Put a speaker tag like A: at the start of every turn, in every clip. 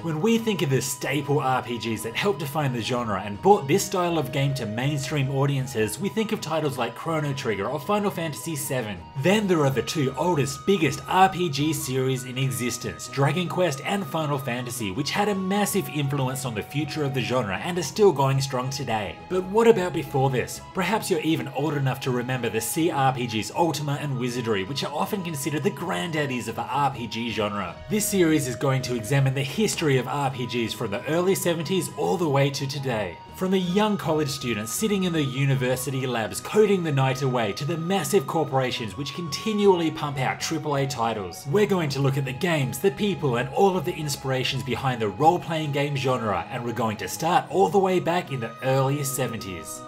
A: When we think of the staple RPGs that helped define the genre and brought this style of game to mainstream audiences, we think of titles like Chrono Trigger or Final Fantasy VII. Then there are the two oldest, biggest RPG series in existence, Dragon Quest and Final Fantasy, which had a massive influence on the future of the genre and are still going strong today. But what about before this? Perhaps you're even old enough to remember the CRPGsUltima and Wizardry, which are often considered the granddaddies of the RPG genre. This series is going to examine the history of RPGs from the early 70s all the way to today. From the young college students sitting in the university labs coding the night away to the massive corporations which continually pump out AAA titles, we're going to look at the games, the people, and all of the inspirations behind the role-playing game genre, and we're going to start all the way back in the early 70s.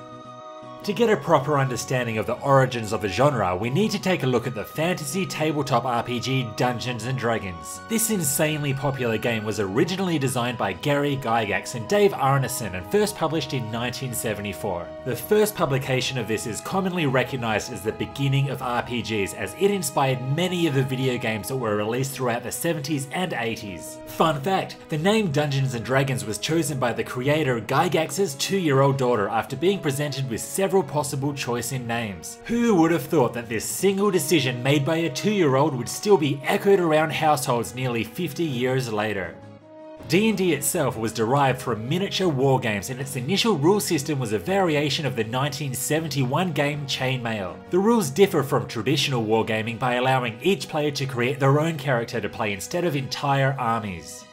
A: To get a proper understanding of the origins of the genre, we need to take a look at the fantasy tabletop RPG Dungeons & Dragons. This insanely popular game was originally designed by Gary Gygax and Dave Arneson and first published in 1974. The first publication of this is commonly recognized as the beginning of RPGs, as it inspired many of the video games that were released throughout the 70s and 80s. Fun fact, the name Dungeons & Dragons was chosen by the creator Gygax's 2-year-old daughter after being presented with several possible choice in names. Who would have thought that this single decision made by a 2-year-old would still be echoed around households nearly 50 years later? D&D itself was derived from miniature wargames, and its initial rule system was a variation of the 1971 game Chainmail. The rules differ from traditional wargaming by allowing each player to create their own character to play instead of entire armies.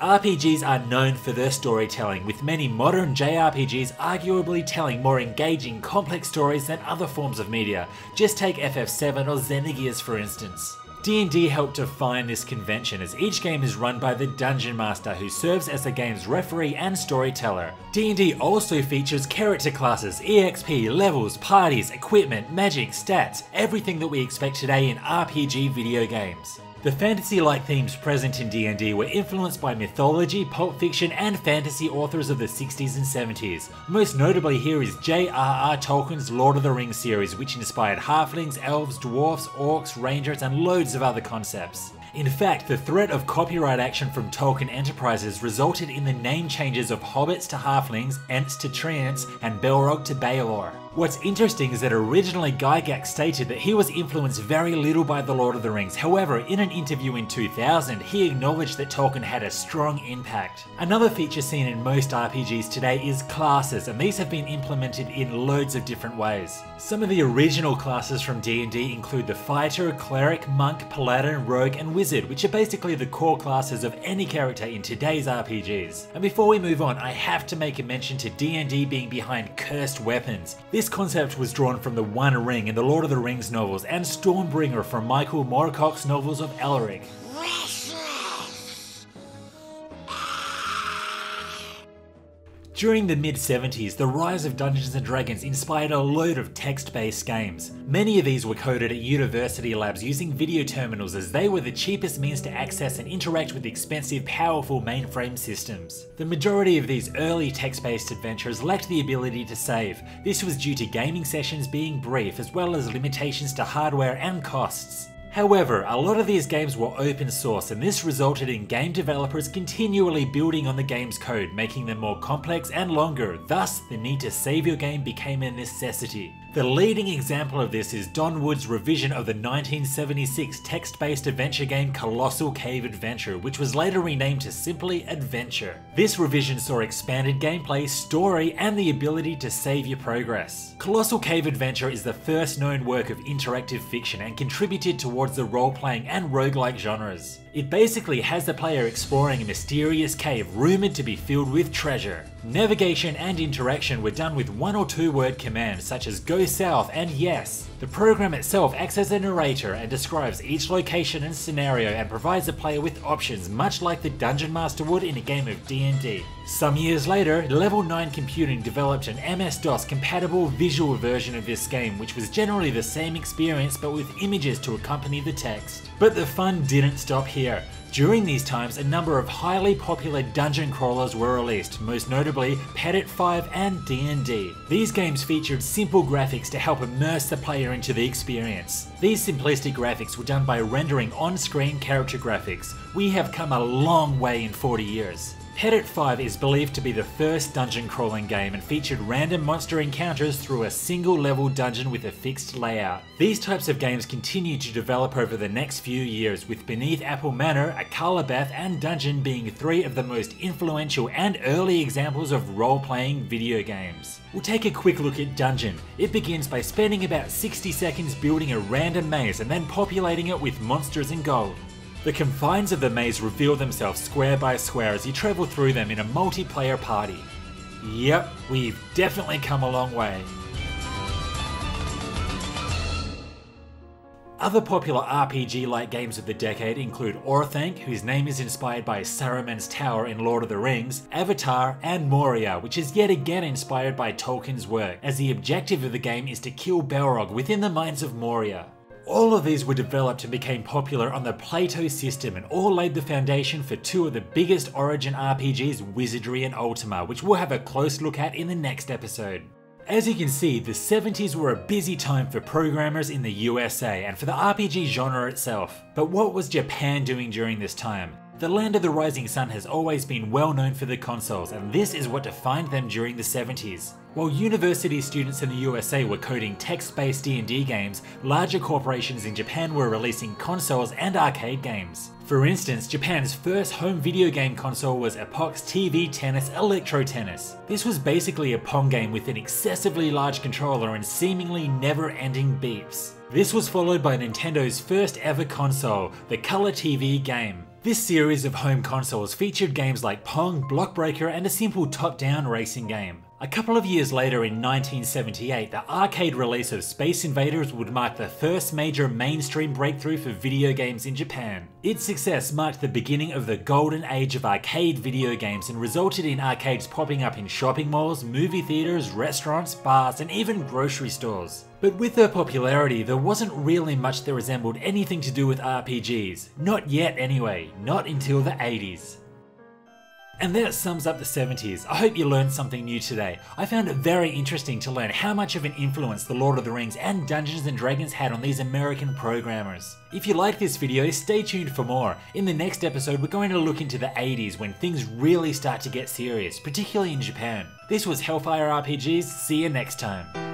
A: RPGs are known for their storytelling, with many modern JRPGs arguably telling more engaging, complex stories than other forms of media. Just take FF7 or Xenogears for instance. D&D helped define this convention, as each game is run by the Dungeon Master, who serves as the game's referee and storyteller. D&D also features character classes, EXP, levels, parties, equipment, magic, stats, everything that we expect today in RPG video games. The fantasy-like themes present in D&D were influenced by mythology, pulp fiction, and fantasy authors of the 60s and 70s. Most notably here is J.R.R. Tolkien's Lord of the Rings series, which inspired halflings, elves, dwarfs, orcs, rangers, and loads of other concepts. In fact, the threat of copyright action from Tolkien Enterprises resulted in the name changes of hobbits to halflings, ents to treants, and Balrog to Baelor. What's interesting is that originally Gygax stated that he was influenced very little by The Lord of the Rings. However, in an interview in 2000, he acknowledged that Tolkien had a strong impact. Another feature seen in most RPGs today is classes, and these have been implemented in loads of different ways. Some of the original classes from D&D include the Fighter, Cleric, Monk, Paladin, Rogue, and Wizard, which are basically the core classes of any character in today's RPGs. And before we move on, I have to make a mention to D&D being behind cursed weapons. This concept was drawn from the One Ring in the Lord of the Rings novels and Stormbringer from Michael Moorcock's novels of Elric. During the mid-70s, the rise of Dungeons & Dragons inspired a load of text-based games. Many of these were coded at university labs using video terminals, as they were the cheapest means to access and interact with expensive, powerful mainframe systems. The majority of these early text-based adventures lacked the ability to save. This was due to gaming sessions being brief, as well as limitations to hardware and costs. However, a lot of these games were open source, and this resulted in game developers continually building on the game's code, making them more complex and longer. Thus, the need to save your game became a necessity. The leading example of this is Don Wood's revision of the 1976 text-based adventure game Colossal Cave Adventure, which was later renamed to simply Adventure. This revision saw expanded gameplay, story, and the ability to save your progress. Colossal Cave Adventure is the first known work of interactive fiction and contributed towards the role-playing and roguelike genres. It basically has the player exploring a mysterious cave rumoured to be filled with treasure. Navigation and interaction were done with 1 or 2 word commands such as go south and yes. The program itself acts as a narrator and describes each location and scenario and provides the player with options, much like the Dungeon Master would in a game of D&D. Some years later, Level 9 Computing developed an MS-DOS compatible visual version of this game, which was generally the same experience but with images to accompany the text. But the fun didn't stop here. During these times, a number of highly popular dungeon crawlers were released, most notably Petit 5 and D&D. These games featured simple graphics to help immerse the player into the experience. These simplistic graphics were done by rendering on-screen character graphics. We have come a long way in 40 years. Petit 5 is believed to be the first dungeon crawling game and featured random monster encounters through a single level dungeon with a fixed layout. These types of games continued to develop over the next few years, with Beneath Apple Manor, Akalabath and Dungeon being three of the most influential and early examples of role-playing video games. We'll take a quick look at Dungeon. It begins by spending about 60 seconds building a random maze and then populating it with monsters and gold. The confines of the maze reveal themselves square by square as you travel through them in a multiplayer party. Yep, we've definitely come a long way. Other popular RPG-like games of the decade include Orthanc, whose name is inspired by Saruman's Tower in Lord of the Rings, Avatar, and Moria, which is yet again inspired by Tolkien's work, as the objective of the game is to kill Balrog within the mines of Moria. All of these were developed and became popular on the Plato system, and all laid the foundation for two of the biggest Origin RPGs, Wizardry and Ultima, which we'll have a close look at in the next episode. As you can see, the 70s were a busy time for programmers in the USA and for the RPG genre itself. But what was Japan doing during this time? The Land of the Rising Sun has always been well known for the consoles, and this is what defined them during the 70s. While university students in the USA were coding text-based D&D games, larger corporations in Japan were releasing consoles and arcade games. For instance, Japan's first home video game console was Epoch's TV Tennis Electro Tennis. This was basically a Pong game with an excessively large controller and seemingly never-ending beeps. This was followed by Nintendo's first ever console, the Color TV game. This series of home consoles featured games like Pong, Block Breaker, and a simple top-down racing game. A couple of years later in 1978, the arcade release of Space Invaders would mark the first major mainstream breakthrough for video games in Japan. Its success marked the beginning of the golden age of arcade video games and resulted in arcades popping up in shopping malls, movie theaters, restaurants, bars, and even grocery stores. But with their popularity, there wasn't really much that resembled anything to do with RPGs. Not yet anyway, not until the 80s. And that sums up the 70s. I hope you learned something new today. I found it very interesting to learn how much of an influence The Lord of the Rings and Dungeons & Dragons had on these American programmers. If you like this video, stay tuned for more. In the next episode, we're going to look into the 80s when things really start to get serious, particularly in Japan. This was Hellfire RPGs, see you next time.